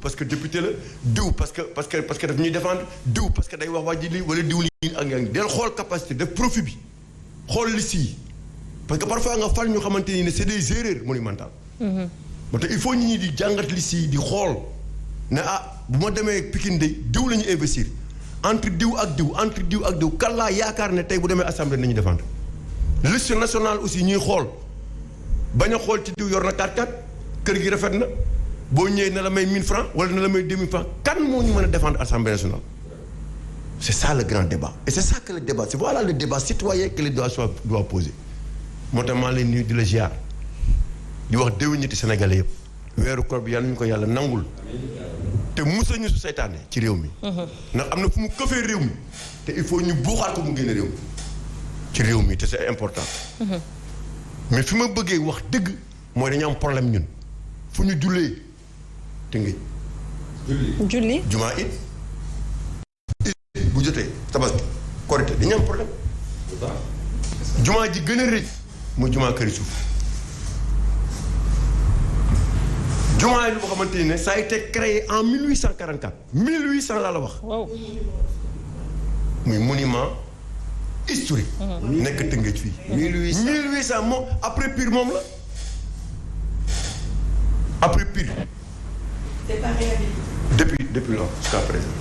parce que député la diw parce que daf ñuy défendre diw parce que day wax waa ji lii wala diw lii ak yaa ngi del xool capacité def profit bi xool liste yi parce que parfois nga fal ñu xamante ni ne c'est des erreurs monumentales. moo tax il faut nit ñi di jàngat liste yi di xool ne bu ma demee Pikine de diw la ñu investir entre diw ak diw kan laa yaakaar ne tey bu demee assemblée nañu défendre liste nationale aussi ñuy xool bañ a xool ci diw yor na 4-4 kër gi rafet na boo ñëwee na la may 1000 francs wala na la may 2000 francs kan moo ñu mën a défendre assemblée nationale. c'est ça le grand débat et c'est ça que le débat c'est voilà le débat citoyen que le doit poser moo tax maa leen nuyu di la ziar di wax déwéniti sénégalais yëpp weeru koor bi yàlla ñu ko yàlla nangul te musa ñu su seytaane ci réew mi ndax am na fu mu këfee réew mi te il faut ñu buuxaat ko mu génne réew mi ci réew mi te c'est important mais fi ma bëggee wax dëgg mooy dañu am problème ñun fu ñu jullee te ngi julli jumaa it bu jotee tabaski korité dañu am problème jumaa ji gën a rëy mooy jumaa këri suuf jumaa yi boo xamante ne ça a été créé en 1844 1800 laa la wax. waaw. muy monument historique. nekk Tëngéej fii. 1800 moom après Pire moom la après Pire. c'est pas réhabilité. depuis là jusqu'à présent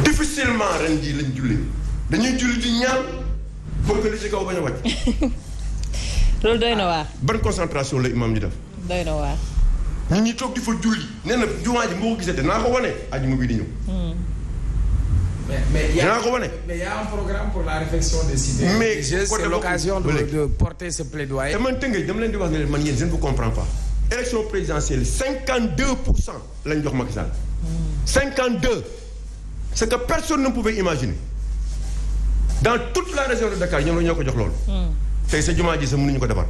difficilement ren jii lañ jullee dañuy julli di ñaan pour que li ci kaw bañ a wàcc. loolu doy na waar. ban concentration la imam di def. doy na waar. ñun ñi toog di fa julli nee na jumaa ji moo ko gisate naa ko wane ajuma bii di ñëw. mais dinaa ko wane. mais y a un programme pour la réflexion des cités. mais c'est l'occasion de porter ce plaidoyer. te man Tëngéej dama leen di wax ne leen man yéen je ne vous comprends pas. élection présidentielle 52% lañ jox Macky Sall. 52. ce que personne ne pouvait imaginer. dans toute la région de Dakar ñoom la ñoo ko jox loolu. tey sa jumaa ji sax mënuñu ko defar.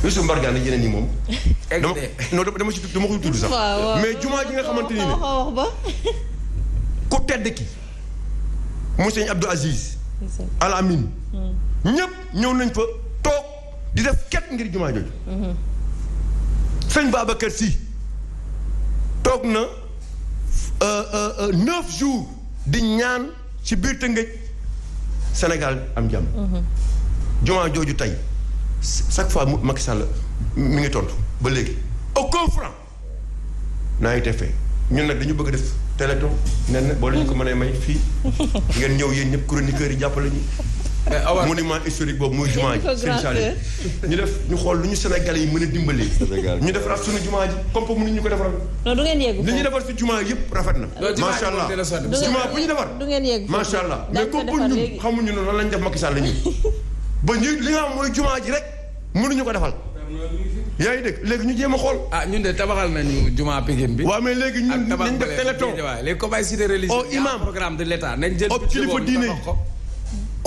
Youssou Mbargane yeneen yi moom. dama ci dama koy tudd sax. mais jumaa ji nga xamante ni ne. ku tedd ki. monsieur Abdou Aziz. Al Amin. ñëpp ñëw nañ fa toog di def ket ngir jumaa jooju. sëñ Babacar Sy toog na 9 jours di ñaan ci biir Tëngéej Sénégal am jàmm. jumaa jooju tey chaque fois Macky Sall mi ngi tontu ba léegi aucun franc n'a été fait ñun nag dañu bëgg def téléthon nen na boo leen ko mënee may fii ngeen ñëw yéen ñëpp chroniqueurs yi jàppale ñu. monument historique boobu muy jumaa ji seen Saliou ñu def ñu xool lu ñu Sénégalais yi mën a dimbalee. ñu defaraat suñu jumaa ji comme que mënuñu ko defaral. non du ngeen yegg li ñu defar si jumaa yëpp rafet na. macha allah jumaa bu ñu defar. du ngeen yegg macha allah mais comme pour ñun xamuñu ne lan lañ def Macky Sall la ñu. ba ñu li nga xam mooy jumaa ji rek mënuñu ko defal. yaa ngi dégg léegi ñu jéem a xool. ñun de tabaxal nañu jumaa Pikine bi. waaw mais léegi ñun nañ def téléthon. les capacités religieuses. imam programme de l'État nañ jël. kilifa diine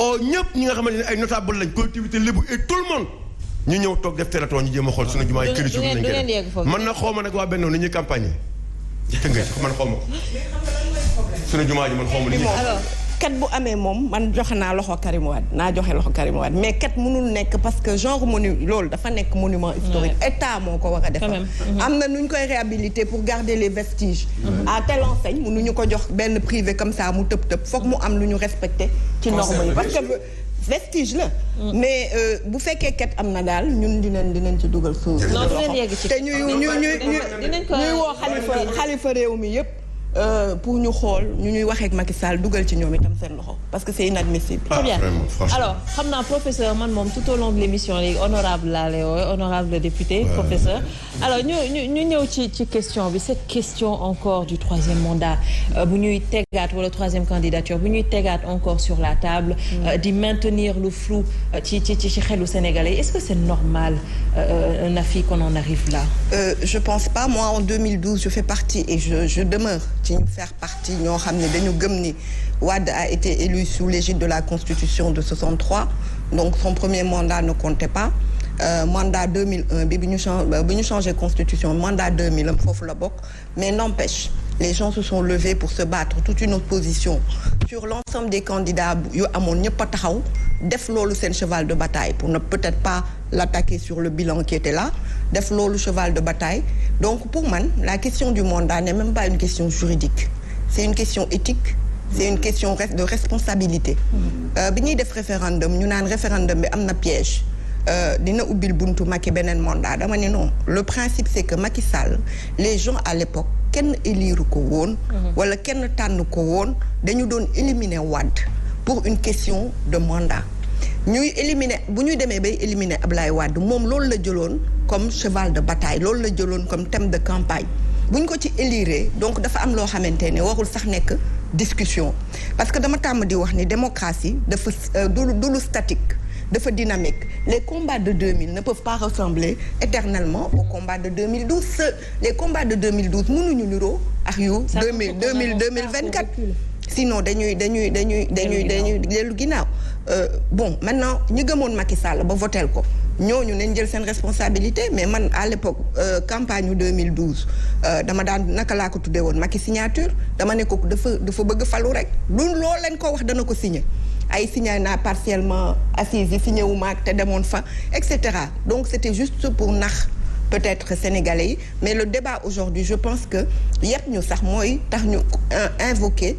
ñëpp ñi nga xamante ne ay notable lañ collectivité lébu et tout le monde ñu ñëw toog def téléthon ñu jéem a xool suñu jumaa yi këri suuf nañ ko man na xaw ma nag waa Benno ni ñuy campagne te nga man xaw ma ko suñu jumaa ji man xaw ma li ñuy kat bu amee moom man joxe naa loxo Karim Wade naa joxe loxo Karim Wade mais kat mënul nekk parce que genre loolu dafa nekk monument historique état moo ko war a defar am na nu ñu koy réhabiliter pour garder les vestiges à telle enseigne mënuñu ko jox benn privé comme ça mu tëb foog mu am lu ñu respecté ci norme yi parce que vestige la mais bu fekkee kat am na daal ñun dinañ ci dugal suuf te ñuy woo xalifa réew mi yëpp pour ñu xool ñu ñuy waxee ak Macky Sall dugal ci ñoom itam seen loxo parce que c'est inadmissible. Très bien alors xam naa professeur man moom tout au long de l'émission léegi honorable laa lay woowe honorable député professeur alors ñu ñëw ci question bi cette question encore du troisième mandat bu ñuy tegaat wala troisième candidature bu ñuy tegaat encore sur la table di maintenir le flou ci xelu sénégalais est-ce que c'est normal Nafi qu'on en arrive là? Je pense pas. Moi en 2012 je fais partie et je demeure ci ñu faire partie ñoo xam ne dañu gëm ni Wade a été élu sous l'égide de la Constitution de 63 donc son premier mandat ne comptait pas mandat 2001 bi ñu changé Constitution mandat 2000 am foofu la bokk mais n'empêche les gens se sont levés pour se battre toute une opposition sur l'ensemble des candidats yu amoon ñëpp a taxaw def loolu seen cheval de bataille pour ne peut-être pas l'attaquer sur le bilan qui était là def loolu cheval de bataille donc pour man la question du mandat n'est même pas une question juridique c'est une question éthique c'est une question de responsabilité bi ñuy def référendum ñu naan référendum bi am na piège dina ubbil buntu Macky beneen mandat dama ne non le principe c'est que Macky Sall les gens à l'époque kenn éliru ko woon wala kenn tànn ko woon dañu doon éliminer Wade pour une question de mandat ñuy éliminer bu ñuy demee bay éliminer Ablaye Wade moom loolu la jëloon comme cheval de bataille loolu la jëloon comme thème de campagne bu ñu ko ci élire donc dafa am loo xamante ne warul sax nekk discussion parce que dama tàmm di wax ni démocratie dafa du lu statique dafa dynamique les combats de 2000 ne peuvent pas ressembler éternellement aux combats de 2012 les combats de 2012 mënuñu niroo ak yu 2024 sinon dañuy dellu ginnaaw bon maintenant ñi gëmoon Macky Sall ba votel ko ñooñu nañ jël seen responsabilité mais man à l'époque campagne yu 2012 dama daan naka laa ko tuddee woon Macky signature dama ne ko dafa bëgg falu rek lu loo leen ko wax dana ko signé ay signé naa partiellement assise yi signé wu maag te demoon fa et cetera donc c'était juste pour nax peut-être sénégalais yi mais le débat aujourd'hui je pense que yëpp ñu sax mooy tax ñu invoquer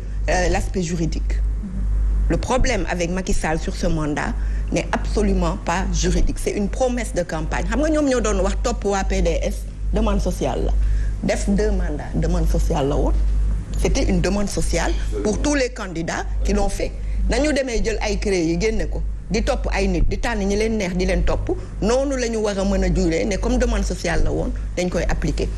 l'aspect juridique le problème avec Macky Sall sur ce mandat n'est absolument pas juridique c'est une promesse de campagne xam nga ñoom ñoo doon wax topp waa PDS demande sociale la def 2 mandats demande sociale la woon c'était une demande sociale pour tous les candidats qui l'ont fait nañu demee jël ay cré yi génne ko di topp ay nit di tànn ñi leen neex di leen topp noonu la ñu war a mën a juree ne comme demande sociale la woon dañ koy appliquer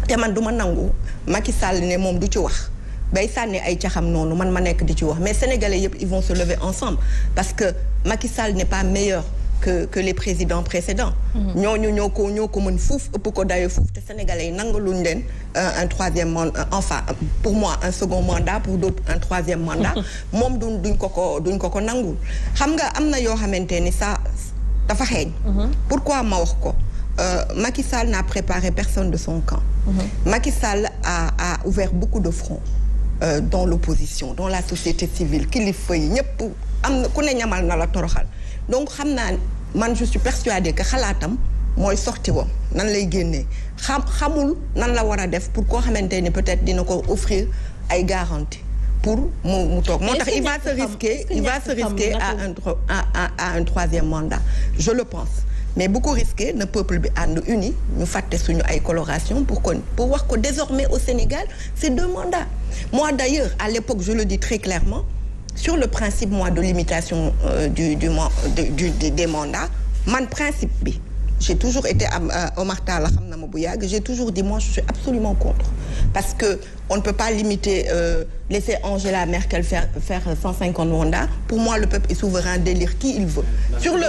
te man du ma nangu Macky Sall ne moom du ci wax bay sànni ay caxam noonu man ma nekk di ci wax mais sénégalais yëpp ils vont se lever ensemble parce que Macky Sall n'est pas meilleur que les présidents précédents ñooñu ñoo ko mën fuuf ëpp ko dayo fuuf te sénégalais yi nangaluñ leen un troisième mandat enfin pour moi un second mandat pour d'autres un troisième mandat moom duñ ko nangul xam nga am na yoo xamante ni ça dafa xeeñ pourquoi ma wax ko Macky Sall n'a préparé personne de son camp Macky Sall a ouvert beaucoup de fronts dans l'opposition dans la société civile kilifa yi ñëpp am na ku ne ñamal na la toroxal donc xam naa man je suis persuadée que xalaatam mooy sorti wam nan lay génnee xamul nan la war a def pour koo xamante ni peut-être dina ko offrir ay garanties pour mu toog moo tax il va se risquer à un troisième mandat je le pense mais bu ko risqué na peuple bi ànd uni ñu fàtte suñu ay coloration pour wax ko désormais au Sénégal c'est 2 mandats moi d'ailleurs à l'époque je le dis très clairement sur le principe moi de limitation des mandats man principe bi j'ai toujours été Omar Talla xam na ma bu yàgg j'ai toujours dit moi je suis absolument contre parce que on ne peut pas limiter laisser Angela Merkel faire 150 mandats pour moi le peuple est souverain d'élire qui il veut sur le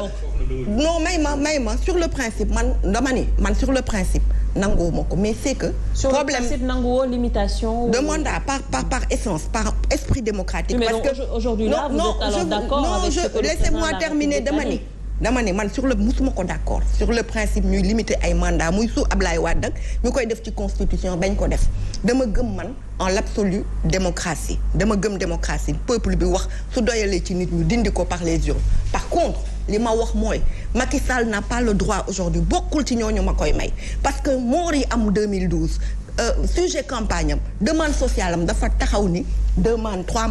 non may ma sur le principe man dama ni man sur le principe nanguwuma ko mais c'est que sur problème le principe nanguwoo limitation de mandat par essence par esprit démocratique mais parce que aujourd'hui là vous êtes alors d'accord avec ce que laissez-moi terminer dama ne man sur le musuma ko d'accord sur le principe ñuy limiter ay mandat muy su Ablaye Wade ak ñu koy def ci constitution bañ ko def dama gëm man en l'absolue démocratie dama gëm démocratie peuple bi wax su doyalee ci nit ñu dindi ko par les urnes par contre li ma wax mooy Macky Sall n'a pas le droit aujourd'hui bokkul ci ñooñu ma koy may parce que moor yi am 2012 sujet campagne am demande sociale am dafa taxaw ni demande 3